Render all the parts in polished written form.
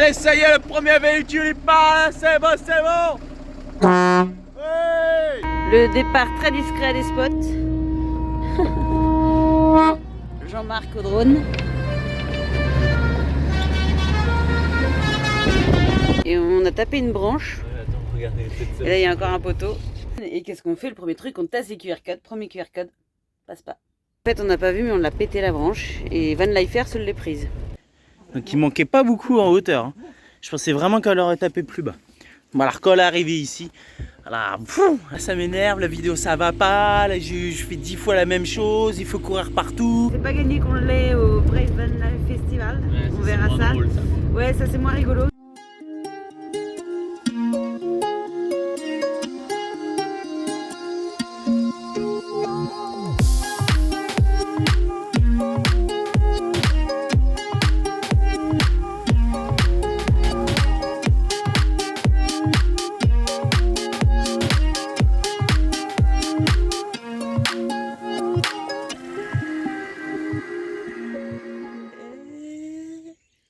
Allez, ça y est, le premier véhicule il part, c'est bon, c'est bon. Oui. Le départ très discret des spots. Jean-Marc au drone. Et on a tapé une branche. Ouais, attends, regardez, Et là, il y a encore un poteau. Et qu'est-ce qu'on fait? Le premier truc, on tasse les QR codes. Premier QR code, passe pas. En fait, on n'a pas vu, mais on l'a pété la branche. Et Van Lifer se l'est prise. Donc il manquait pas beaucoup en hauteur. Hein. Je pensais vraiment qu'elle aurait tapé plus bas. Bon alors quand elle est arrivée ici, là, ça m'énerve, la vidéo ça va pas, là, je fais 10 fois la même chose, il faut courir partout. C'est pas gagné qu'on l'ait au Brave Van Life Festival. Ouais, on verra ça. Drôle, ça. Ouais, ça c'est moins rigolo.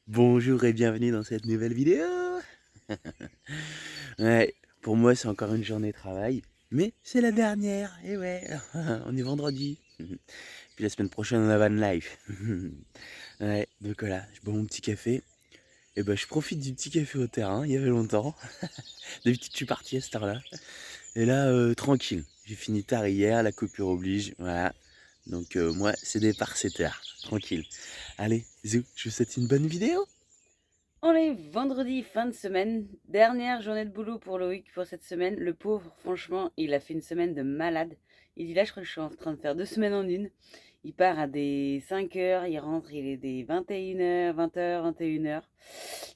Bonjour et bienvenue dans cette nouvelle vidéo. Ouais, pour moi c'est encore une journée de travail, mais c'est la dernière, et ouais, on est vendredi. Puis la semaine prochaine on a Van Life. Ouais, donc voilà, je bois mon petit café. Et ben je profite du petit café au terrain, il y avait longtemps. D'habitude je suis parti à cette heure-là. Et là, tranquille, j'ai fini tard hier, la coupure oblige, voilà. Donc moi c'est départ 7 heures, tranquille. Allez, zou, je vous souhaite une bonne vidéo. On est vendredi, fin de semaine. Dernière journée de boulot pour Loïc pour cette semaine. Le pauvre, franchement, il a fait une semaine de malade. Il dit là, je crois que je suis en train de faire 2 semaines en une. Il part à des 5 heures, il rentre, il est des 21h, 20h, 21h.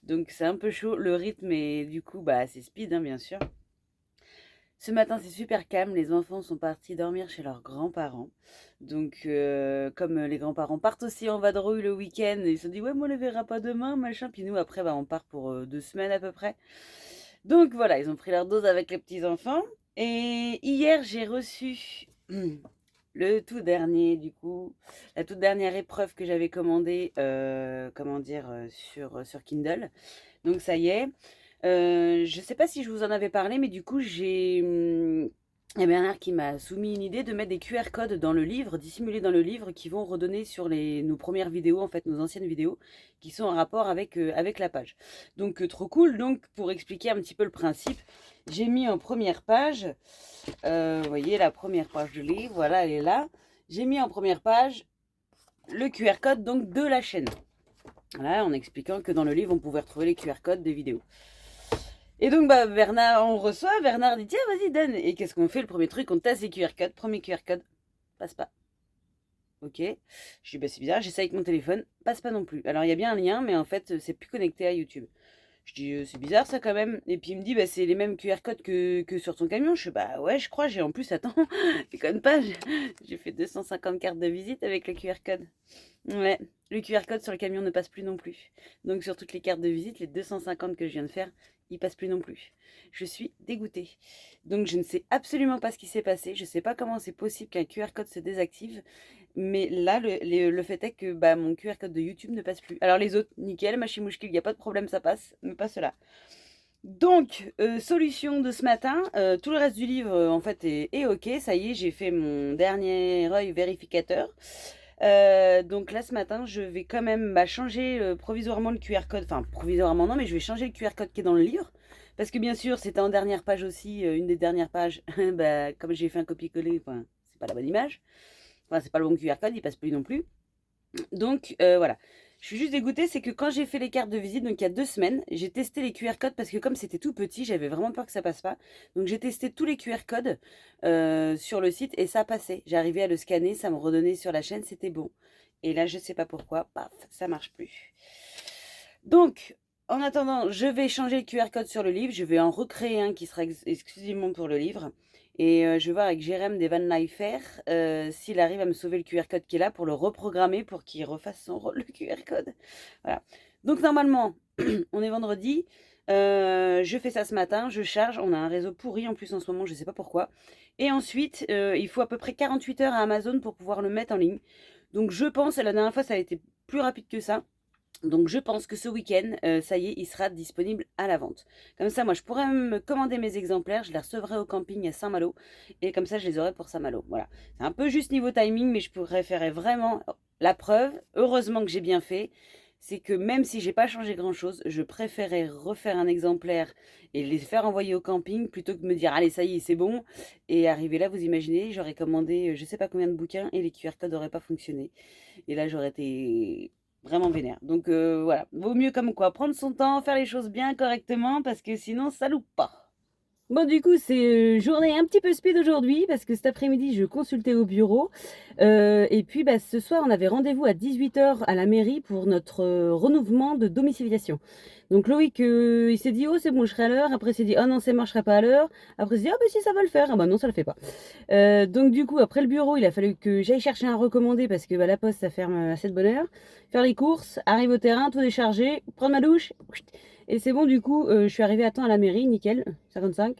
Donc c'est un peu chaud. Le rythme est du coup, c'est speed, hein, bien sûr. Ce matin, c'est super calme. Les enfants sont partis dormir chez leurs grands-parents. Donc, comme les grands-parents partent aussi en vadrouille le week-end, ils se sont dit, ouais, moi, on les verra pas demain, machin. Puis nous, après, on part pour 2 semaines à peu près. Donc, voilà, ils ont pris leur dose avec les petits-enfants. Et hier, j'ai reçu le tout dernier, du coup, la toute dernière épreuve que j'avais commandée, sur Kindle. Donc, ça y est. Je sais pas si je vous en avais parlé, mais du coup, il y a Bernard qui m'a soumis une idée de mettre des QR codes dans le livre, dissimulés dans le livre, qui vont redonner sur nos premières vidéos, en fait, nos anciennes vidéos, qui sont en rapport avec la page. Donc, trop cool. Donc, pour expliquer un petit peu le principe, j'ai mis en première page, vous voyez, la première page du livre, voilà, elle est là. J'ai mis en première page le QR code donc de la chaîne. Voilà, en expliquant que dans le livre, on pouvait retrouver les QR codes des vidéos. Et donc, Bernard, on reçoit, Bernard dit, tiens, vas-y, donne. Et qu'est-ce qu'on fait? Le premier truc, on tasse les QR codes. Premier QR code, passe pas. Ok. Je dis, c'est bizarre, j'essaie avec mon téléphone, passe pas non plus. Alors, il y a bien un lien, mais en fait, c'est plus connecté à YouTube. Je dis, c'est bizarre ça quand même. Et puis il me dit, c'est les mêmes QR codes que sur ton camion. Je dis, ouais, je crois, j'ai en plus, attends, déconne pas, j'ai fait 250 cartes de visite avec le QR code. Ouais, le QR code sur le camion ne passe plus non plus. Donc sur toutes les cartes de visite, les 250 que je viens de faire, ils passent plus non plus. Je suis dégoûtée. Donc je ne sais absolument pas ce qui s'est passé. Je ne sais pas comment c'est possible qu'un QR code se désactive. Mais là, le fait est que mon QR code de YouTube ne passe plus. Alors les autres, nickel, machimouchkil, il n'y a pas de problème, ça passe, mais pas cela. Donc, solution de ce matin, tout le reste du livre en fait est ok, ça y est, j'ai fait mon dernier œil vérificateur. Donc là ce matin, je vais quand même changer provisoirement le QR code, enfin provisoirement non, mais je vais changer le QR code qui est dans le livre. Parce que bien sûr, c'était en dernière page aussi, une des dernières pages, comme j'ai fait un copier-coller, c'est pas la bonne image. Enfin, c'est pas le bon QR code, il passe plus non plus. Donc voilà. Je suis juste dégoûtée, c'est que quand j'ai fait les cartes de visite, donc il y a 2 semaines, j'ai testé les QR codes parce que comme c'était tout petit, j'avais vraiment peur que ça passe pas. Donc j'ai testé tous les QR codes sur le site et ça passait. J'arrivais à le scanner, ça me redonnait sur la chaîne, c'était bon. Et là, je sais pas pourquoi, paf, ça marche plus. Donc, en attendant, je vais changer le QR code sur le livre. Je vais en recréer un qui sera exclusivement pour le livre. Et je vais voir avec Jérém des Van Lifer s'il arrive à me sauver le QR code qui est là pour le reprogrammer pour qu'il refasse son rôle, le QR code. Voilà. Donc normalement, on est vendredi. Je fais ça ce matin, je charge. On a un réseau pourri en plus en ce moment, je ne sais pas pourquoi. Et ensuite, il faut à peu près 48 heures à Amazon pour pouvoir le mettre en ligne. Donc je pense, la dernière fois ça a été plus rapide que ça. Donc je pense que ce week-end, ça y est, il sera disponible à la vente. Comme ça, moi, je pourrais me commander mes exemplaires, je les recevrai au camping à Saint-Malo, et comme ça, je les aurai pour Saint-Malo. Voilà. C'est un peu juste niveau timing, mais je préférais vraiment la preuve. Heureusement que j'ai bien fait. C'est que même si j'ai pas changé grand-chose, je préférais refaire un exemplaire et les faire envoyer au camping plutôt que de me dire allez ça y est c'est bon et arriver là vous imaginez j'aurais commandé je sais pas combien de bouquins et les QR codes n'auraient pas fonctionné et là j'aurais été vraiment vénère. Donc voilà, vaut mieux comme quoi prendre son temps, faire les choses bien correctement parce que sinon ça loupe pas. Bon, du coup, c'est journée un petit peu speed aujourd'hui parce que cet après-midi, je consultais au bureau. Et puis, bah, ce soir, on avait rendez-vous à 18 h à la mairie pour notre renouvellement de domiciliation. Donc, Loïc, il s'est dit, oh, c'est bon, je serai à l'heure. Après, il s'est dit, oh non, c'est mort, je serai pas à l'heure. Après, il s'est dit, ah, bah si, ça va le faire. Ah, bah non, ça le fait pas. Donc, du coup, après le bureau, il a fallu que j'aille chercher un recommandé parce que bah, la poste, ça ferme à cette bonne heure. Faire les courses, arrive au terrain, tout décharger, prendre ma douche. Et c'est bon, du coup, je suis arrivée à temps à la mairie, nickel, 55.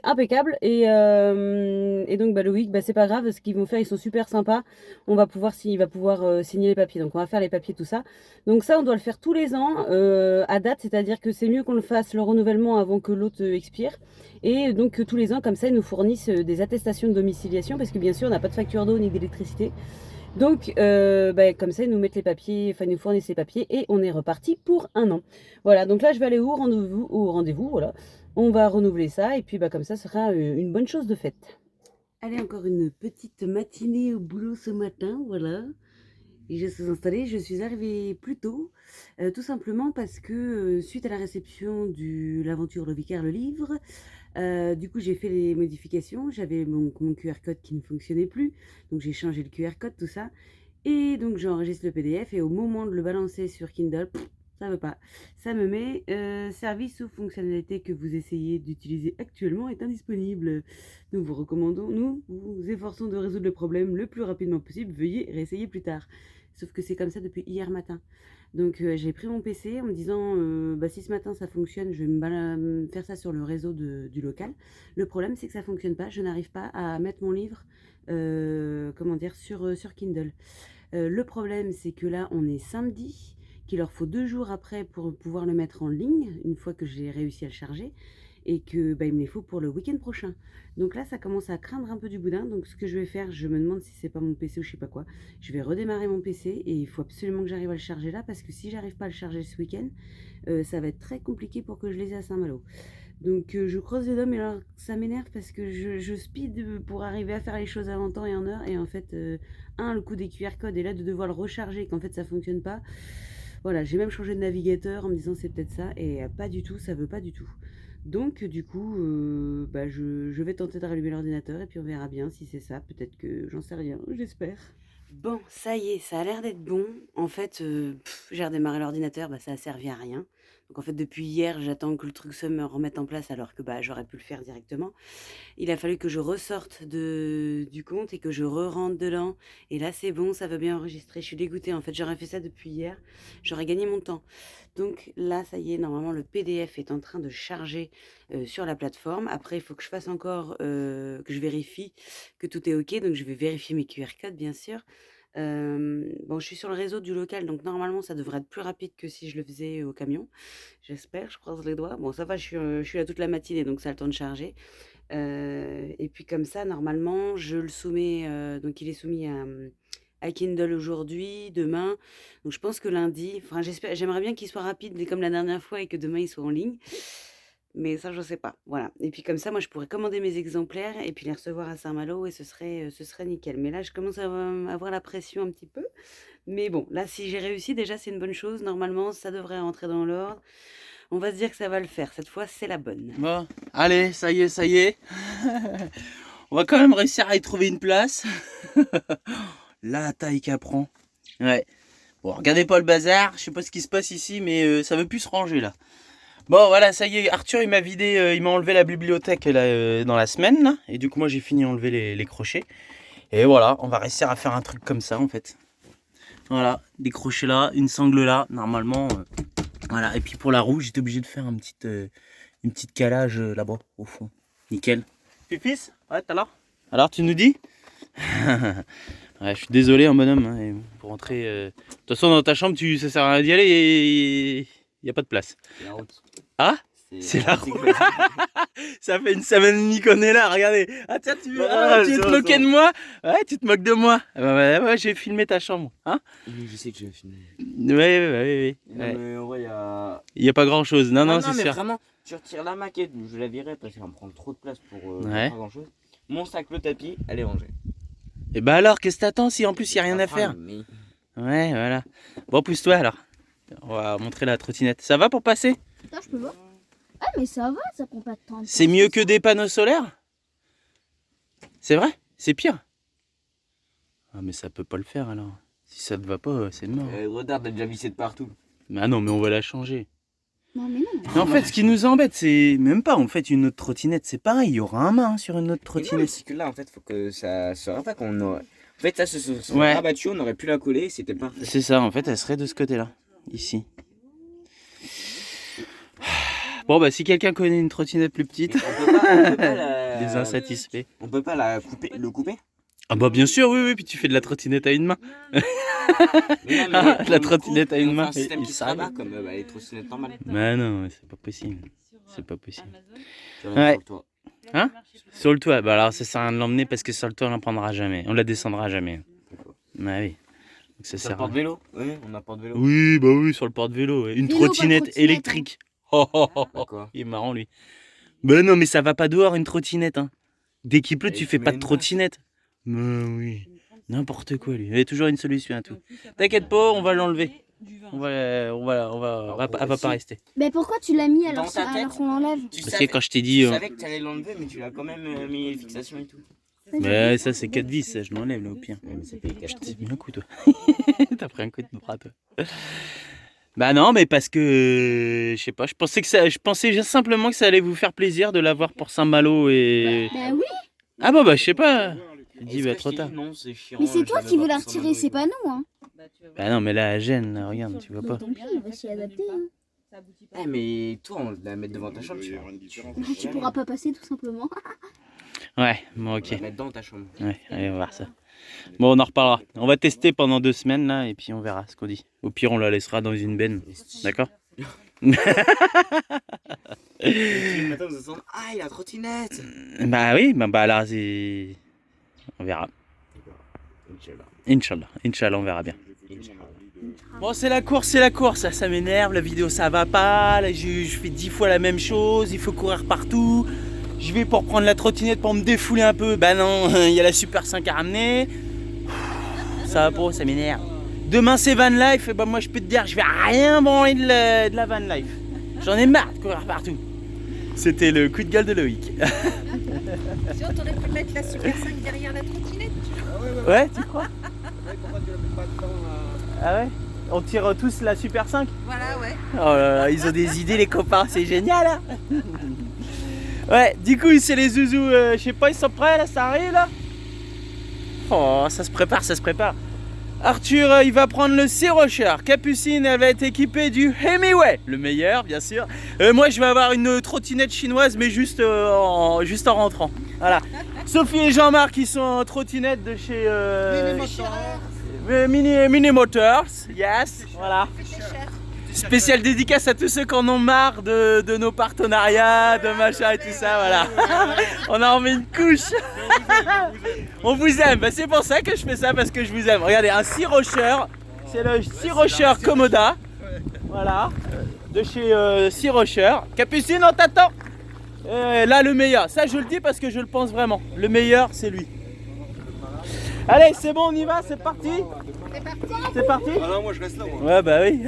Impeccable. Et donc, bah, Loïc, bah, c'est pas grave, ce qu'ils vont faire, ils sont super sympas. On va pouvoir, il va pouvoir signer les papiers. Donc, on va faire les papiers, tout ça. Donc, ça, on doit le faire tous les ans à date, c'est-à-dire que c'est mieux qu'on le fasse le renouvellement avant que l'autre expire. Et donc, tous les ans, comme ça, ils nous fournissent des attestations de domiciliation parce que bien sûr, on n'a pas de facture d'eau ni d'électricité. Donc, bah, comme ça, ils nous mettent les papiers, enfin, ils nous fournissent les papiers et on est reparti pour un an. Voilà, donc là, je vais aller au rendez-vous, voilà. On va renouveler ça et puis bah, comme ça sera une bonne chose de faite. Allez, encore une petite matinée au boulot ce matin, voilà. Et je suis installée, je suis arrivée plus tôt, tout simplement parce que suite à la réception de l'aventure Le Vicaire, le livre, du coup j'ai fait les modifications, j'avais mon QR code qui ne fonctionnait plus, donc j'ai changé le QR code, tout ça, et donc j'enregistre le PDF et au moment de le balancer sur Kindle, ça veut pas. Ça me met service ou fonctionnalité que vous essayez d'utiliser actuellement est indisponible. Nous vous efforçons de résoudre le problème le plus rapidement possible. Veuillez réessayer plus tard. Sauf que c'est comme ça depuis hier matin. Donc j'ai pris mon PC en me disant bah, si ce matin ça fonctionne, je vais me faire ça sur le réseau du local. Le problème c'est que ça fonctionne pas. Je n'arrive pas à mettre mon livre comment dire sur Kindle. Le problème c'est que là on est samedi, qu'il leur faut 2 jours après pour pouvoir le mettre en ligne, une fois que j'ai réussi à le charger, et que bah, il me les faut pour le week-end prochain. Donc là, ça commence à craindre un peu du boudin. Donc ce que je vais faire, je me demande si c'est pas mon PC ou je sais pas quoi. Je vais redémarrer mon PC et il faut absolument que j'arrive à le charger là parce que si j'arrive pas à le charger ce week-end, ça va être très compliqué pour que je les ai à Saint-Malo. Donc je croise les doigts, mais alors ça m'énerve parce que je speed pour arriver à faire les choses avant temps et en heure. Et en fait, le coup des QR codes et là de devoir le recharger et qu'en fait ça fonctionne pas. Voilà, j'ai même changé de navigateur en me disant c'est peut-être ça et pas du tout, ça veut pas du tout. Donc du coup, bah, je vais tenter de rallumer l'ordinateur et puis on verra bien si c'est ça. Peut-être que j'en sais rien, j'espère. Bon, ça y est, ça a l'air d'être bon. En fait, j'ai redémarré l'ordinateur, bah, ça a servi à rien. Donc en fait, depuis hier, j'attends que le truc se me remette en place alors que bah, j'aurais pu le faire directement. Il a fallu que je ressorte du compte et que je re-rentre dedans. Et là, c'est bon, ça veut bien enregistrer. Je suis dégoûtée. En fait, j'aurais fait ça depuis hier. J'aurais gagné mon temps. Donc là, ça y est, normalement, le PDF est en train de charger sur la plateforme. Après, il faut que je fasse encore, que je vérifie que tout est OK. Donc, je vais vérifier mes QR codes, bien sûr. Bon, je suis sur le réseau du local, donc normalement, ça devrait être plus rapide que si je le faisais au camion. J'espère, je croise les doigts. Bon, ça va, je suis là toute la matinée, donc ça a le temps de charger. Et puis comme ça, normalement, je le soumets, donc il est soumis à Kindle aujourd'hui, demain. Donc je pense que lundi, enfin j'aimerais bien qu'il soit rapide, mais comme la dernière fois, et que demain il soit en ligne. Mais ça, je sais pas. Voilà. Et puis comme ça, moi, je pourrais commander mes exemplaires et puis les recevoir à Saint-Malo et ce serait nickel. Mais là, je commence à avoir la pression un petit peu. Mais bon, là, si j'ai réussi, déjà, c'est une bonne chose. Normalement, ça devrait rentrer dans l'ordre. On va se dire que ça va le faire. Cette fois, c'est la bonne. Bon, allez, ça y est, ça y est. On va quand même réussir à y trouver une place. La taille qu'elle prend. Ouais. Bon, regardez pas le bazar. Je sais pas ce qui se passe ici, mais ça veut plus se ranger là. Bon, voilà, ça y est. Arthur, il m'a vidé, il m'a enlevé la bibliothèque là, dans la semaine. Là, et du coup, moi, j'ai fini d'enlever les crochets. Et voilà, on va réussir à faire un truc comme ça en fait. Voilà, des crochets là, une sangle là, normalement. Voilà, et puis pour la roue, j'étais obligé de faire une petite calage là-bas, au fond. Nickel. Pipis, ouais, t'as là. Alors, tu nous dis? Ouais, je suis désolé, un bonhomme. Hein, et pour rentrer. De toute façon, dans ta chambre, ça sert à rien d'y aller et il n'y a pas de place. C'est la route. Ah, c'est la route. Ça fait une semaine et demie qu'on est là, regardez. Ah tiens, tu veux te moquer de moi? Ouais, tu te moques de moi. Ouais, j'ai filmé ta chambre. Hein? Oui, je sais que je vais filmer. Ouais. Non, mais en vrai, Il n'y a pas grand chose. Non, c'est mais sûr. vraiment, tu retires la maquette, je la virerai parce qu'elle va me prendre trop de place pour Ouais. pas grand chose. Mon sac, le tapis, elle est rangée. Et bah alors, qu'est-ce que t'attends si en plus il n'y a rien à faire? Mais... Ouais, voilà. Bon, pousse-toi alors. On va montrer la trottinette. Ça va pour passer? Attends, je peux voir. Ah, mais ça va, ça prend pas de temps. C'est mieux que des panneaux solaires? C'est vrai? C'est pire? Ah, mais ça peut pas le faire alors. Si ça te va pas, c'est mort. Regarde, elle a déjà vissé de partout. Ah non, mais on va la changer. Non, mais non. Mais en fait, ce qui nous embête, c'est même pas en fait une autre trottinette. C'est pareil, il y aura un mât sur une autre Mais non, mais trottinette. c'est que là, en fait, faut que ça se rabat qu'on aurait... En fait, ça se serait Ouais. rabattu, on aurait pu la coller, c'était parfait. C'est ça, en fait, elle serait de ce côté-là, ici. Bon, bah si quelqu'un connaît une trottinette plus petite, On peut pas la... des insatisfaits. On peut pas la couper, le couper. Ah bah bien sûr, oui, puis tu fais de la trottinette à une main. Mais non, mais La on le trottinette coupe à une et on main, fait un système il qui se s'arrête. rabat comme les trottinettes normales. Mais non, c'est pas possible. C'est pas possible. Sur Ouais. le toit. Hein? Sur le toit, bah alors ça sert à rien de l'emmener parce que sur le toit on la prendra jamais. On la descendra jamais. Bah oui. Donc ça Sur sert le à... porte-vélo. Oui, on a porte-vélo. Oui, bah oui, sur le porte-vélo. Ouais. Une Vélo, pas trottinette trottinette, électrique. Oh. D'accord. Il est marrant lui. Ben non, mais ça va pas dehors une trottinette. Hein. Dès qu'il pleut, Et tu tu fais mets pas de une trottinette. Mais oui. N'importe quoi lui. Il y a toujours une solution à tout. T'inquiète pas, on va l'enlever. Elle va pas rester. Mais pourquoi tu l'as mis Dans alors, ta tête. alors qu'on l'enlève? Tu Parce que savais, quand je t'ai dit. tu savais que t'allais l'enlever, mais tu l'as quand même mis les fixations et tout. Mais ça c'est 4 vis, ça je l'enlève là au pire. Ouais, mais ça fait cache. T'as mis un coup toi. T'as pris un coup de bras toi. Bah non, mais parce que je sais pas, je pensais simplement que ça allait vous faire plaisir de l'avoir pour Saint-Malo et. Bah oui, Ah bah je sais pas. Je dis bah trop tard. Non, c'est chiant. mais c'est toi qui veux la la retirer, c'est pas nous, hein. Bah non mais là elle gêne, là, regarde, tu vois pas. Tant pis, il va s'y adapter, hein. Eh, mais toi, on va la mettre devant ta chambre. Tu pourras pas passer tout simplement. Ouais, bon On ok. va la mettre dans ta chambre. Ouais, allez on va voir ça. Bon on en reparlera. On va tester pendant 2 semaines là et puis on verra ce qu'on dit. Au pire on la laissera dans une benne. D'accord? Le matin, vous entendez, ah, il a la trottinette. Bah oui, bah là c'est. On verra. Inch'Allah, on verra bien. Bon, c'est la course, ça m'énerve, la vidéo ça va pas, là je fais 10 fois la même chose, il faut courir partout. Je vais pour prendre la trottinette pour me défouler un peu, bah non, il y a la Super 5 à ramener. Ça va pas, ça m'énerve. Demain c'est van life, et bah moi je peux te dire, je vais rien branler de la van life. J'en ai marre de courir partout. C'était le coup de gueule de Loïc. Sinon, t'aurais pu mettre la Super 5 derrière la trottinette. Ouais, tu crois? Ah ouais? On tire tous la Super 5? Voilà, ouais. Oh là là, ils ont des idées les copains, c'est génial hein. Ouais, du coup c'est les zouzous, je sais pas, ils sont prêts là, ça arrive là? Oh, ça se prépare. Arthur, il va prendre le Sea Rocher. Capucine, elle va être équipée du Hemingway, le meilleur bien sûr. Moi je vais avoir une trottinette chinoise mais juste en rentrant. Voilà. Sophie et Jean-Marc ils sont en trottinette de chez Mini Motors, yes, voilà. Spéciale dédicace à tous ceux qui en ont marre de nos partenariats, de machin et tout ça, voilà. On en remet une couche. On vous aime, bah, c'est pour ça que je fais ça, parce que je vous aime. Regardez, un Sea Rocher, c'est le Sea Rocher Komoda, voilà, de chez Sea Rocher. Capucine, on t'attend. Là, le meilleur, ça je le dis parce que je le pense vraiment. Le meilleur, c'est lui. Allez, c'est bon, on y va, c'est parti. C'est parti. Ah non, moi je reste là. Moi, Ouais, bah oui.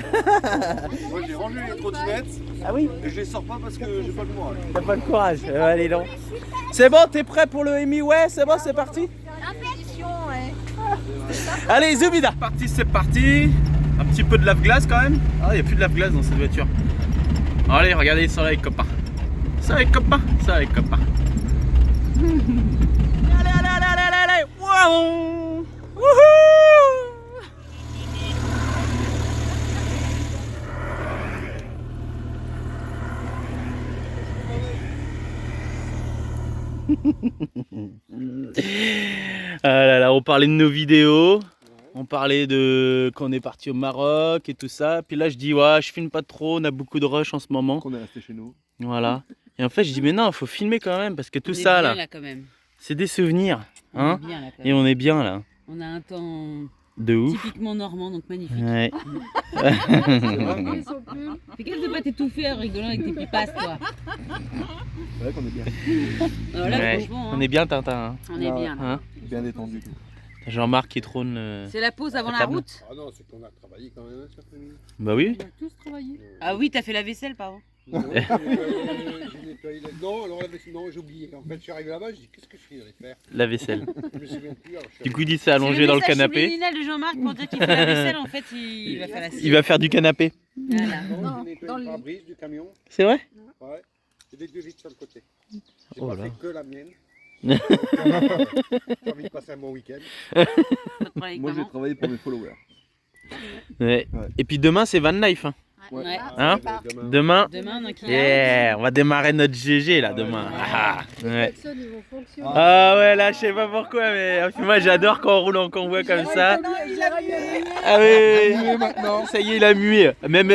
moi j'ai rangé les trottinettes Ah oui, et je les sors pas parce que j'ai pas le courage. t'as pas le courage. Allez, non. C'est bon, t'es prêt pour le Hemingway? C'est bon, c'est parti. Impétition, ouais. Allez, Zoubida. C'est parti. Un petit peu de lave-glace quand même. Ah, il n'y a plus de lave-glace dans cette voiture. Allez, regardez, ça va les copains. Allez. Allez. Waouh. Wouhou. Ah là là, on parlait de nos vidéos. On parlait de quand on est parti au Maroc et tout ça. Puis là, je dis, ouais, je filme pas trop, on a beaucoup de rush en ce moment. On est resté chez nous. Voilà. Et en fait, je dis, mais non, il faut filmer quand même parce que tout On est ça bien là, quand même. c'est des souvenirs. Hein, On est bien là quand et même. on est bien là. On a un temps De ouf. typiquement normand, donc magnifique. Ouais. Fais gaffe de pas t'étouffer en rigolant avec tes pipasses, toi. C'est vrai qu'on est bien. Alors là, Ouais. franchement, On est bien, Tintin. Hein. on est bien. Là. Hein, Bien détendu. Jean-Marc qui trône. C'est la pause avant La la table. route. Ah non, c'est qu'on a travaillé quand même cet après-midi. Bah oui. On a tous travaillé. Ah oui, t'as fait la vaisselle, pardon. Non, j'ai nettoyé non, alors la vaisselle, non, j'ai oublié. En fait, je suis arrivé là-bas, je dis qu'est-ce que je suis allé faire. La vaisselle. Je me souviens plus. Alors, je suis Du allé- coup, il s'est allongé dans le canapé. C'est le message subliminal de Jean-Marc pour dire qu'il fait la vaisselle. En fait, il va faire la Il va faire du canapé. Voilà. Non, j'ai nettoyé dans le le- pare-brise du camion. C'est vrai? Ouais. J'ai des deux vitres sur le côté. J'ai Oh pas là. fait que la mienne. J'ai envie de passer un bon week-end. Pas de problème avec maman. travaillé pour mes followers. Ouais. Ouais. Et puis demain, c'est van life. Hein. Ouais. Hein Demain. Demain. Demain, donc il Yeah, on va démarrer notre GG là demain. Ah, ouais. Personne, ils vont fonctionner. Ah ouais, là je sais pas pourquoi, mais moi j'adore quand on roule en convoi comme ça. Ah oui, maintenant. ça y est, il a mué. Même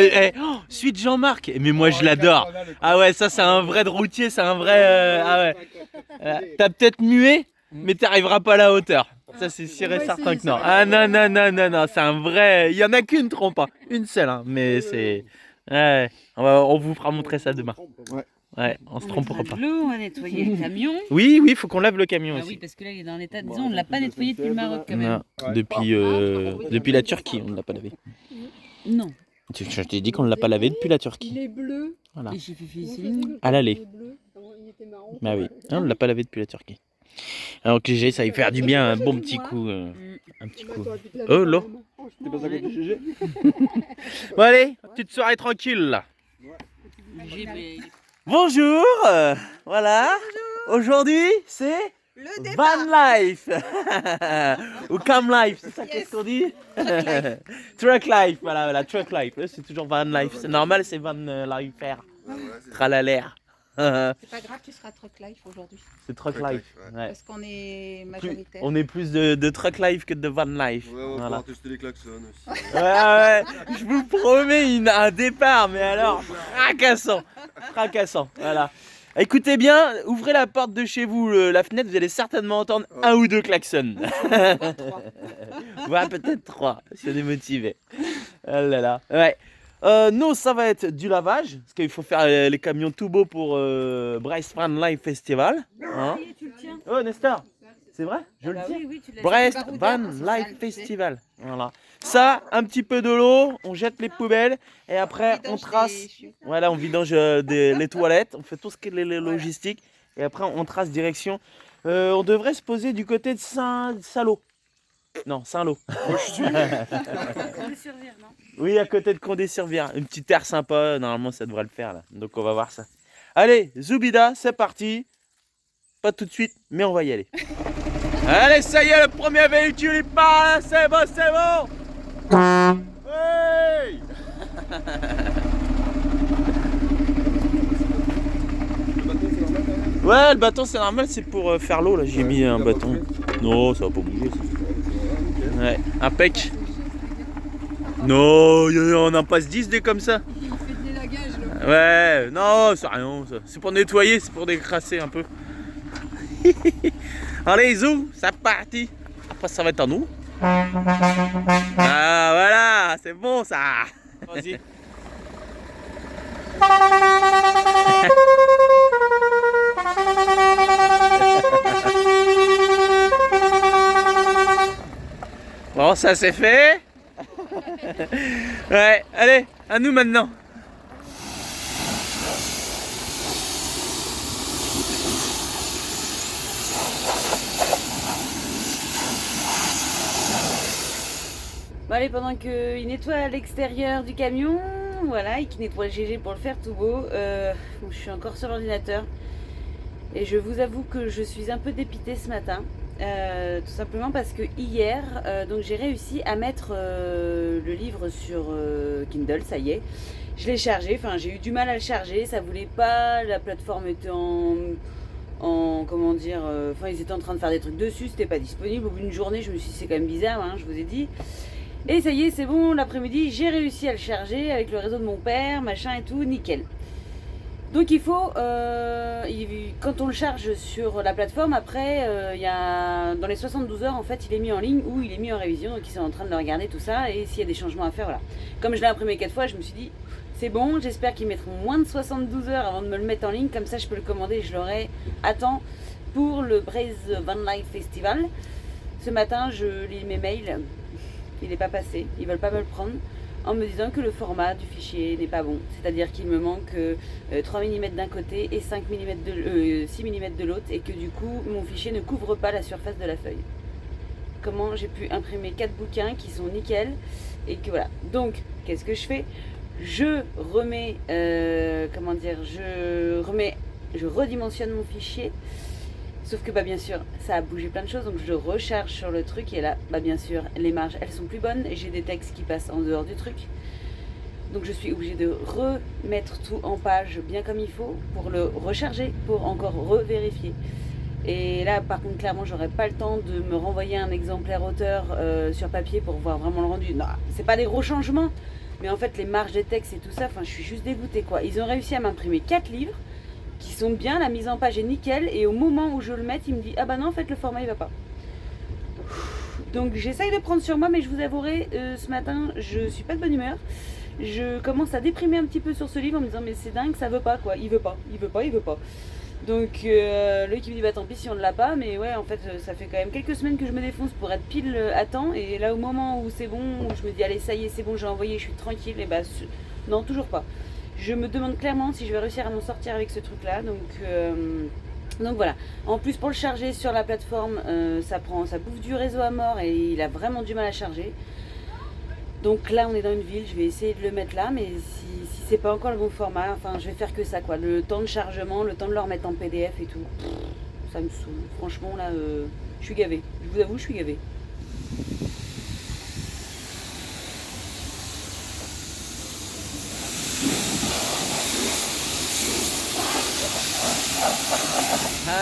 suite Jean-Marc. Mais moi je l'adore. Ah ouais, ça c'est un vrai de routier, c'est un vrai. Ah ouais. T'as peut-être mué, mais t'arriveras pas à la hauteur. Ça c'est sûr et certain que non. Ah non, non, non, non, non, c'est un vrai. Il y en a qu'une trompe, hein. Une seule, hein. Mais c'est. Ouais, on vous fera montrer ça demain. Ouais, on se trompera pas. L'eau, on va nettoyer le camion. Oui, oui, faut qu'on lave le camion Ah oui, aussi. parce que là, il est dans l'état, disons, on ne l'a pas nettoyé depuis le Maroc quand même. Non, depuis la Turquie, on ne l'a pas lavé. Non. Je t'ai dit qu'on ne l'a pas lavé depuis la Il Turquie. est bleu. Voilà. Et chez Fifi, On c'est faisait mignon. le À l'aller. il est bleu. Il était marron. Bah oui, on ne l'a pas lavé depuis la Turquie. Alors que j'ai, ça va y faire du bien, un bon petit coup. Un petit coup. Oh, l'eau. C'est pas ça qu'on dit GG. Bon allez, petite soirée tranquille là. J'ai- mais- Bonjour, voilà. Aujourd'hui, c'est Van Life. Ou Cam Life, c'est ça qu'est-ce qu'on dit? Truck Life, voilà, Truck Life. Là, c'est toujours Van Life. C'est normal, c'est Van Life faire. Tralalaire. C'est pas grave, tu seras truck life aujourd'hui. C'est Truck Truck Life. Life, Ouais. Parce qu'on est Plus- majoritaire. on est plus de Truck Life que de Van Life. Ouais, on Voilà. va tester les klaxons aussi. Ouais, je vous promets un départ, mais alors fracassant, fracassant, voilà. Écoutez bien, ouvrez la porte de chez vous, la fenêtre, vous allez certainement entendre un ou deux klaxons. Ouais, peut-être trois, si on est motivé. Oh là là, ouais. Nous, ça va être du lavage, parce qu'il faut faire les camions tout beaux pour Brest Van Life Festival. Hein. Tu le tiens. Oh, Nestor, c'est vrai? Je le Bah dis. oui, oui, tu l'as Brest Baroudeur, Van c'est Life sale, tu sais. Festival. Voilà. Ça, un petit peu de l'eau, on jette les poubelles et après on Vidange trace. des chiottes. Voilà, on vidange les toilettes, on fait tout ce qui est les logistiques et après on trace direction. On devrait se poser du côté de Saint-Lô. Non, Saint-Lô. Moi, je suis. On peut survivre, non? Oui, à côté de Condé-sur-Vire. Une petite terre sympa, normalement ça devrait le faire là. Donc on va voir ça. Allez, Zoubida, c'est parti. Pas tout de suite, mais on va y aller. Allez, ça y est, le premier véhicule il part, c'est bon, c'est bon. Hey. Ouais, le bâton c'est normal, c'est pour faire l'eau là. J'ai mis un bâton. Non, ça va pas bouger ça. Ouais, impec. Non, on en passe 10 des comme ça. Il fait de l'élagage, là. Ouais, non, c'est rien, ça. C'est pour nettoyer, c'est pour décrasser un peu. Allez, zou, c'est parti. Après, ça va être à nous. Ah, voilà, c'est bon ça. Vas-y. Bon, ça c'est fait. Ouais, allez, à nous maintenant. Bon allez, pendant qu'il nettoie à l'extérieur du camion, voilà, et qu'il nettoie le GG pour le faire tout beau, je suis encore sur l'ordinateur. Et je vous avoue que je suis un peu dépitée ce matin. Tout simplement parce que hier, donc j'ai réussi à mettre le livre sur Kindle, ça y est. Je l'ai chargé, enfin j'ai eu du mal à le charger, ça voulait pas, la plateforme était comment dire, enfin ils étaient en train de faire des trucs dessus, c'était pas disponible. Au bout d'une journée, je me suis dit c'est quand même bizarre, hein, je vous ai dit. Et ça y est, c'est bon, l'après-midi, j'ai réussi à le charger avec le réseau de mon père, machin et tout, nickel. Donc il faut, quand on le charge sur la plateforme, après, dans les 72 heures, en fait, il est mis en ligne ou il est mis en révision, donc ils sont en train de le regarder, tout ça, et s'il y a des changements à faire, voilà. Comme je l'ai imprimé 4 fois, je me suis dit, c'est bon, j'espère qu'ils mettront moins de 72 heures avant de me le mettre en ligne, comme ça je peux le commander et je l'aurai à temps pour le Braise Van Life Festival. Ce matin, je lis mes mails, il n'est pas passé, ils veulent pas me le prendre, en me disant que le format du fichier n'est pas bon. C'est-à-dire qu'il me manque 3 mm d'un côté et 6 mm de l'autre, et que du coup, mon fichier ne couvre pas la surface de la feuille. Comment j'ai pu imprimer 4 bouquins qui sont nickel, et que voilà. Donc, qu'est-ce que je fais? Je remets, je redimensionne mon fichier. Sauf que bien sûr, ça a bougé plein de choses, donc je recharge sur le truc et là, bien sûr, les marges, elles sont plus bonnes et j'ai des textes qui passent en dehors du truc. Donc je suis obligée de remettre tout en page bien comme il faut pour le recharger, pour encore revérifier. Et là, par contre, clairement, j'aurais pas le temps de me renvoyer un exemplaire auteur sur papier pour voir vraiment le rendu. Non, c'est pas des gros changements, mais en fait, les marges des textes et tout ça, je suis juste dégoûtée, quoi. Ils ont réussi à m'imprimer 4 livres qui sont bien, la mise en page est nickel, et au moment où je le mets, il me dit ah bah non, en fait le format il va pas. Donc j'essaye de prendre sur moi, mais je vous avouerai, ce matin je suis pas de bonne humeur. Je commence à déprimer un petit peu sur ce livre en me disant mais c'est dingue, ça veut pas quoi, il veut pas. Donc lui qui me dit bah tant pis si on ne l'a pas, mais ouais en fait ça fait quand même quelques semaines que je me défonce pour être pile à temps, et là au moment où c'est bon, où je me dis allez ça y est c'est bon, j'ai envoyé, je suis tranquille, et bah non, toujours pas. Je me demande clairement si je vais réussir à m'en sortir avec ce truc là, donc voilà. En plus pour le charger sur la plateforme, ça bouffe du réseau à mort et il a vraiment du mal à charger. Donc là on est dans une ville, je vais essayer de le mettre là, mais si c'est pas encore le bon format, je vais faire que ça quoi. Le temps de chargement, le temps de le remettre en PDF et tout, ça me saoule. Franchement là, je suis gavée, je vous avoue je suis gavée.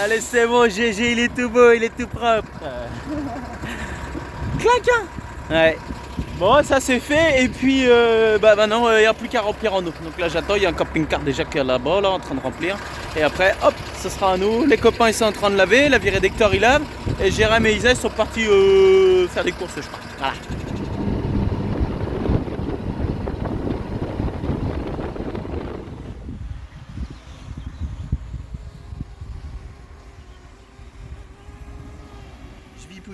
Allez, c'est bon, GG, il est tout beau, il est tout propre. Clac, hein. Ouais. Bon, ça c'est fait, et puis maintenant il n'y a plus qu'à remplir en eau. Donc là j'attends, il y a un camping-car déjà qui est là-bas, là, en train de remplir. Et après, hop, ce sera à nous. Les copains ils sont en train de laver, la vie rédacteur il lave. Et Jérém et Isa sont partis faire des courses, je crois. Voilà.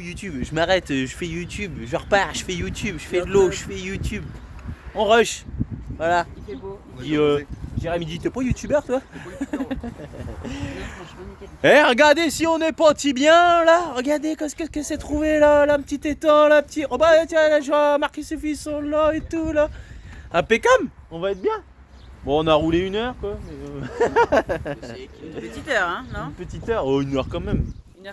YouTube, je m'arrête, je fais YouTube, je repars, je fais YouTube, je fais de l'eau, je fais YouTube. On rush. Voilà. Il fait beau. Jérémy dit, t'es pas youtubeur toi? Eh, regardez si on est parti bien là. Regardez qu'est-ce que c'est trouvé là, un petit étang, là, petit. Oh bah tiens, là, je vois Marcus et fils sont là et tout là. Impeccable, on va être bien. Bon, on a roulé 1 heure quoi. Une petite heure, hein, non? Une petite heure, oh 1 heure quand même.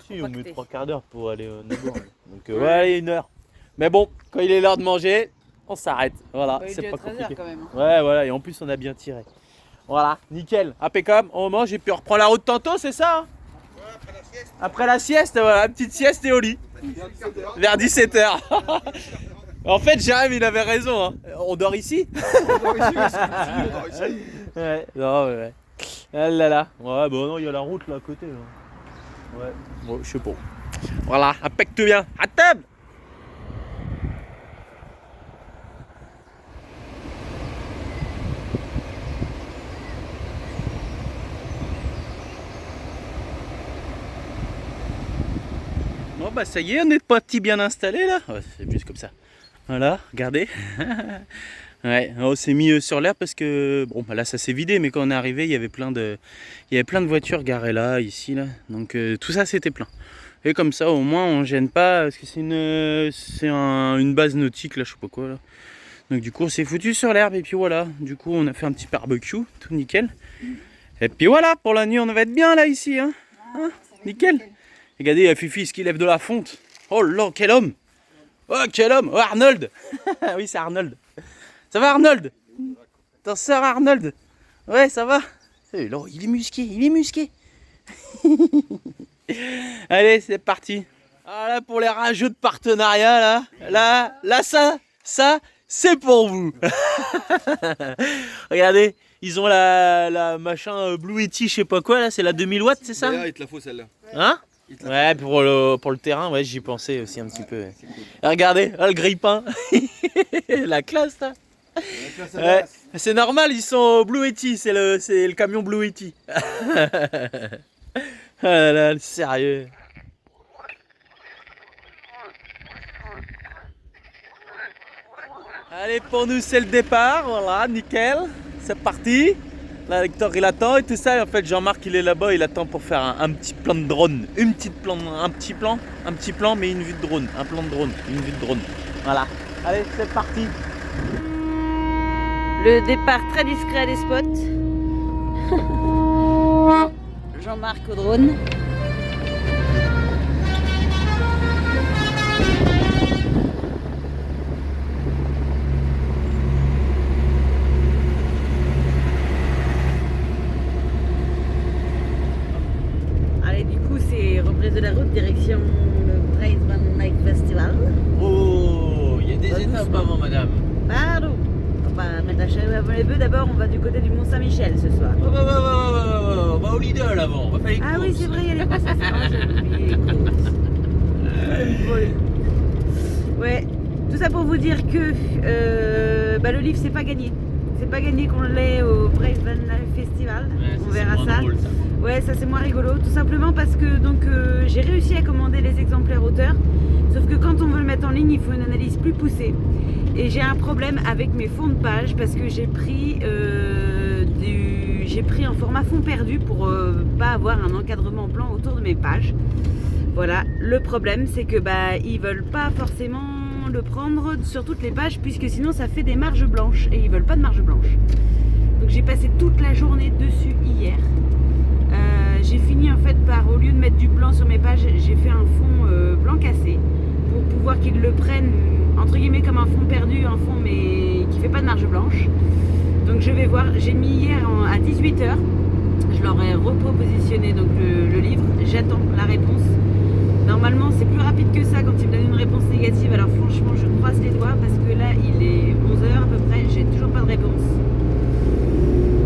Si, on met 3 quarts d'heure pour aller au Nabor. Donc ouais, allez, 1 heure. Mais bon, quand il est l'heure de manger, on s'arrête. Voilà, c'est pas compliqué. Quand même, hein. Ouais, voilà, et en plus on a bien tiré. Voilà, nickel, impeccable. On mange et puis on reprend la route tantôt, c'est ça hein? Ouais, après la sieste. Après la sieste, voilà, une petite sieste et au lit. Vers 17h. En fait, Jérémy, il avait raison. Hein. On dort ici? Ouais, non, ouais. Ah là là. Ouais, bon, non, il y a la route là à côté. Là. Ouais, bon, je sais pas. Voilà, impecte bien. À table! Bon bah ça y est, on est parti bien installé là. Ouais, c'est juste comme ça. Voilà, regardez. Ouais, on s'est mis sur l'air parce que bon bah là ça s'est vidé, mais quand on est arrivé il y avait plein de voitures garées là, ici là. Donc tout ça c'était plein. Et comme ça au moins on gêne pas parce que c'est une base nautique là, je sais pas quoi là. Donc du coup on s'est foutu sur l'herbe et puis voilà. Du coup on a fait un petit barbecue, tout nickel. Et puis voilà, pour la nuit on va être bien là ici hein. Nickel. Regardez, il y a Fifi qui lève de la fonte. Oh là, quel homme! Oh, quel homme! Oh, Arnold! Oui, c'est Arnold. Ça va, Arnold? Ta soeur Arnold? Ouais, ça va? Eh, là, il est musqué, il est musqué. Allez, c'est parti. Ah là, pour les rageux de partenariat, là, ça, c'est pour vous. Regardez, ils ont la machin Blue Yeti, je sais pas quoi, là, c'est la 2000 watts, c'est ça? Il te la faut celle-là. Hein? Ouais, pour le terrain, ouais, j'y pensais aussi un petit peu. Ouais. Regardez, le grille-pain. La classe, là. Ouais, c'est normal, ils sont Blue Yeti, c'est le camion Blue Yeti. Ah là là, sérieux. Allez, pour nous, c'est le départ, voilà, nickel. C'est parti. Là, Hector, il attend et tout ça. Et en fait, Jean-Marc, il est là-bas, il attend pour faire un petit plan de drone. Un petit plan, mais une vue de drone. Un plan de drone, une vue de drone. Voilà. Allez, c'est parti. Le départ très discret des spots. Jean-Marc au drone. Allez, du coup, c'est reprise de la route, direction le Braise Van Night Festival. Oh, il y a des Pas étapes doucement. avant, madame. Pardon. On va mettre la charrue avant les bœufs. D'abord, on va du côté du Mont-Saint-Michel ce soir. On va au Lidl avant, on va faire les Ah oui, courses. c'est vrai, il y a les courses à faire. Ah, j'ai oublié les courses. Ouais, tout ça pour vous dire que le livre, c'est pas gagné. C'est pas gagné qu'on l'ait au Brave Van Life Festival. Ouais, On verra c'est moins ça. drôle, ça. Ouais, ça c'est moins rigolo, tout simplement parce que j'ai réussi à commander les exemplaires auteurs, sauf que quand on veut le mettre en ligne, il faut une analyse plus poussée. Et j'ai un problème avec mes fonds de page parce que j'ai pris en format fond perdu pour pas avoir un encadrement plan autour de mes pages. Voilà, le problème c'est que ils veulent pas forcément le prendre sur toutes les pages puisque sinon ça fait des marges blanches et ils veulent pas de marges blanches. Donc j'ai passé toute la journée dessus hier. J'ai fini en fait par, au lieu de mettre du blanc sur mes pages, j'ai fait un fond blanc cassé pour pouvoir qu'ils le prennent entre guillemets comme un fond perdu, un fond mais qui fait pas de marge blanche. Donc je vais voir, j'ai mis hier à 18h, je leur ai repropositionné donc le livre, j'attends la réponse. Normalement c'est plus rapide que ça quand ils me donnent une réponse négative, alors franchement je croise les doigts parce que là il est 11h à peu près, j'ai toujours pas de réponse.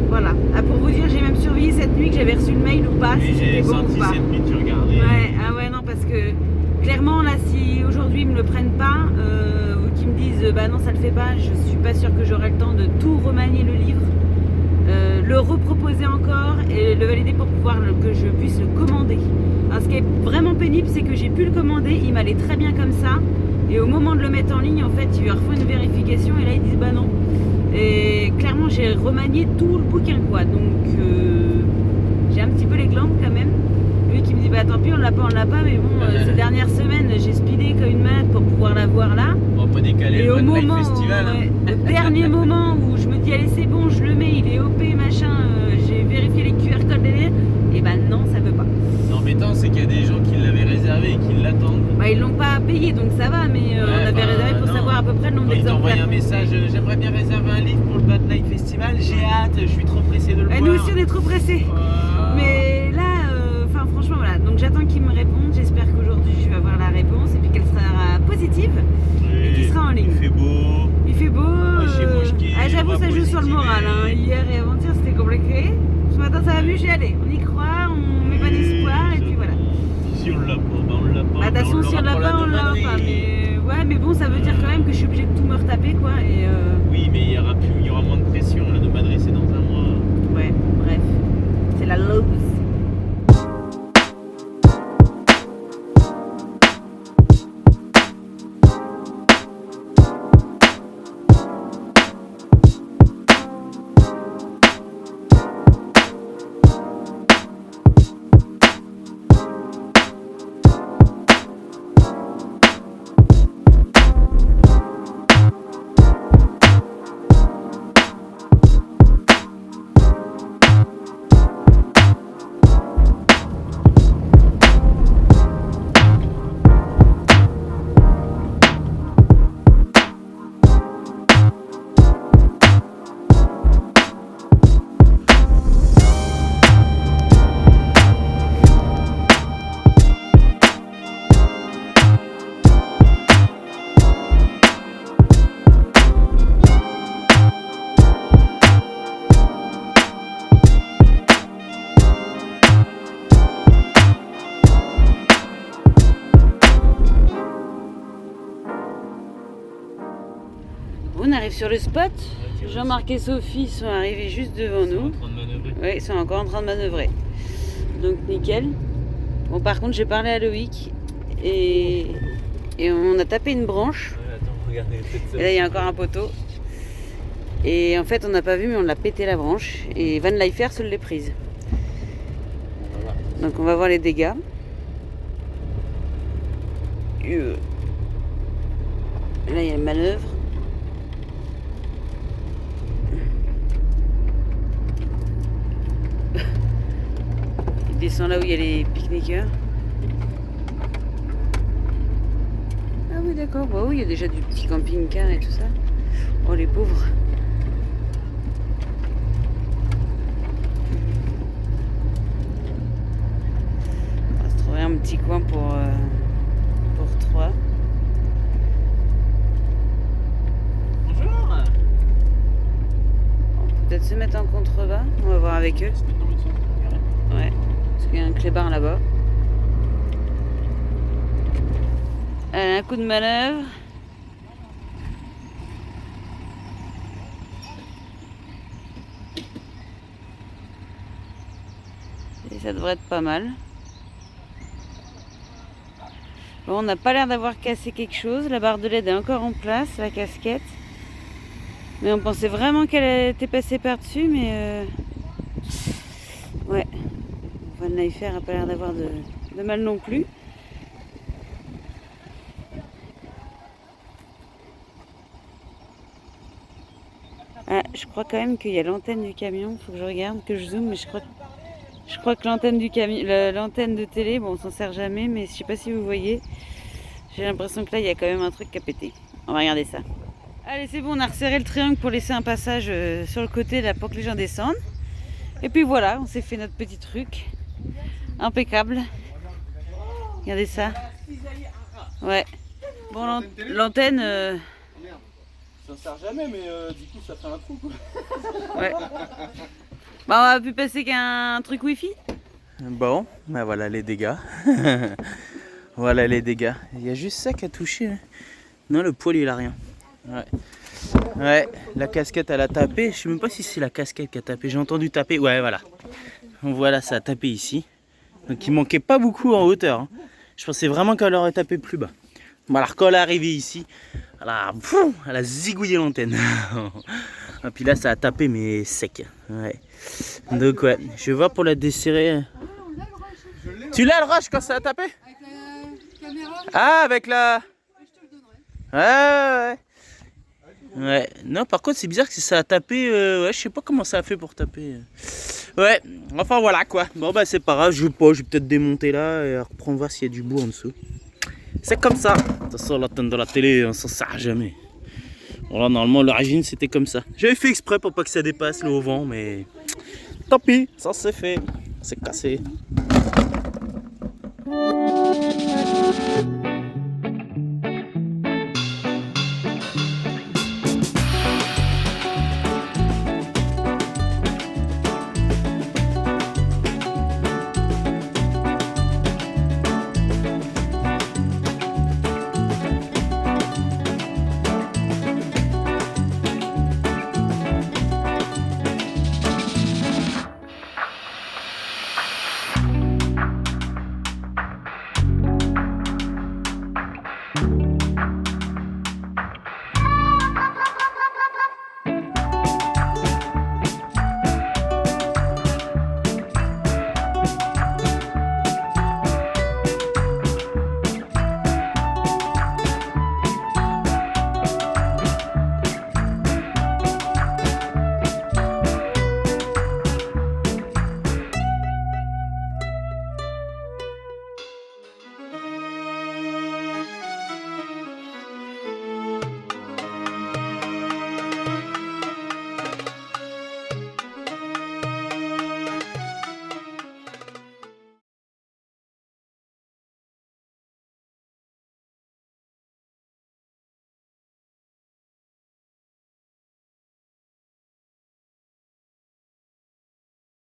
Voilà. Ah, pour vous dire, j'ai même surveillé cette nuit que j'avais reçu le mail ou pas, si c'était bon ou pas. Cette nuit, tu regardais. Ouais, ah ouais, non, parce que clairement, là, si aujourd'hui ils me le prennent pas, ou qu'ils me disent bah non, ça le fait pas, je suis pas sûre que j'aurai le temps de tout remanier le livre, le reproposer encore et le valider pour pouvoir que je puisse le commander. Alors, ce qui est vraiment pénible, c'est que j'ai pu le commander, il m'allait très bien comme ça, et au moment de le mettre en ligne, en fait, il lui refait une vérification et là, ils disent bah non. Et clairement j'ai remanié tout le bouquin quoi, donc j'ai un petit peu les glandes quand même. Lui qui me dit bah tant pis on l'a pas, mais bon ces dernières semaines j'ai speedé comme une malade pour pouvoir la voir là. On peut décaler Et le au Van Life moment, Festival. au dernier moment où je me dis allez c'est bon je le mets, il est OP machin, j'ai vérifié les QR codes et bah non ça veut pas. L'embêtant c'est qu'il y a des gens qui l'avaient réservé et qui l'attendent. Bah ils l'ont pas payé donc ça va, mais on avait réservé pour savoir à peu près le nombre Quand ils t'envoient d'exemplaires. un message, j'aimerais bien réserver un livre pour le Van Life Festival, j'ai hâte, je suis trop pressé de le voir. Nous aussi on est trop pressés. Mais là, franchement voilà, donc j'attends qu'ils me répondent, j'espère qu'aujourd'hui je vais avoir la réponse et puis qu'elle sera positive et qu'il sera en ligne. Il fait beau. Il fait beau. Chez Mouchki, J'avoue on va ça joue sur le positiver. moral, hein. Hier et avant-hier c'était compliqué. Ce matin ça va mieux, j'y allais. On y croit, on met pas d'espoir et puis voilà. Si on l'a pas, on l'a pas. Bah attention si on l'a pas, on l'a pas. Mais ouais mais bon ça veut dire quand même que je suis obligée de tout me retaper quoi et Oui mais il y aura moins de pression, là de Madrid c'est dans un mois. ouais, bref. C'est la lose. arrive sur le spot. Jean-Marc et Sophie sont arrivés juste devant nous. Oui, ils sont encore en train de manœuvrer. Donc nickel. Bon, par contre, j'ai parlé à Loïc et on a tapé une branche. Ouais, attends, regardez, peut-être ça. Et là, il y a encore un poteau. Et en fait, on n'a pas vu, mais on l'a pété la branche. Et Van Leifer se l'est prise. On va voir. Donc on va voir les dégâts. Là, il y a une manœuvre. Il descend là où il y a les pique-niqueurs. Ah oui, d'accord. Bah oui, il y a déjà du petit camping-car et tout ça. Oh, les pauvres. On va se trouver un petit coin pour 3. Bonjour. On peut peut-être se mettre en contrebas. On va voir avec eux. Se mettre dans l'autre sens. Ouais, parce qu'il y a un clébard là-bas. Un coup de manœuvre. Et ça devrait être pas mal. Bon, on n'a pas l'air d'avoir cassé quelque chose. La barre de LED est encore en place, la casquette. Mais on pensait vraiment qu'elle était passée par-dessus, mais... Ouais. Van Leifer n'a pas l'air d'avoir de mal non plus. Ah, je crois quand même qu'il y a l'antenne du camion. Faut que je regarde, que je zoome, mais je crois que l'antenne du camion, l'antenne de télé, bon, on s'en sert jamais, mais je sais pas si vous voyez. J'ai l'impression que là, il y a quand même un truc qui a pété. On va regarder ça. Allez, c'est bon, on a resserré le triangle pour laisser un passage sur le côté là pour que les gens descendent. Et puis voilà, on s'est fait notre petit truc. Impeccable. Regardez ça. Ouais. Bon, l'antenne... Ça sert jamais, mais du coup, ça fait un trou, quoi. Ouais. Bah, on va plus passer qu'un truc wifi. Bon, bah voilà les dégâts. Voilà les dégâts. Il y a juste ça qui a touché. Hein. Non, le poil, il a rien. Ouais. Ouais, la casquette, elle a tapé. Je sais même pas si c'est la casquette qui a tapé. J'ai entendu taper. Ouais, voilà. Voilà, ça a tapé ici. Donc, il manquait pas beaucoup en hauteur. Hein. Je pensais vraiment qu'elle aurait tapé plus bas. Bon, alors, quand elle est arrivée ici, elle a zigouillé l'antenne. Et puis là, ça a tapé, mais sec. Ouais. Donc, ouais, je vais voir pour la desserrer. Tu l'as le rush quand ça a tapé? Avec la caméra, Ah, avec la... je te le donnerai. Ouais. Ouais. Non, par contre, c'est bizarre que ça a tapé. Ouais, je sais pas comment ça a fait pour taper. Ouais. Enfin, voilà quoi. Bon, bah, c'est pas grave. Je vais peut-être démonter là et reprendre voir s'il y a du bout en dessous. C'est comme ça. De toute façon, l'antenne de la télé, on s'en sert jamais. Voilà, normalement, l'origine, c'était comme ça. J'avais fait exprès pour pas que ça dépasse le haut vent, mais tant pis, ça s'est fait. C'est cassé.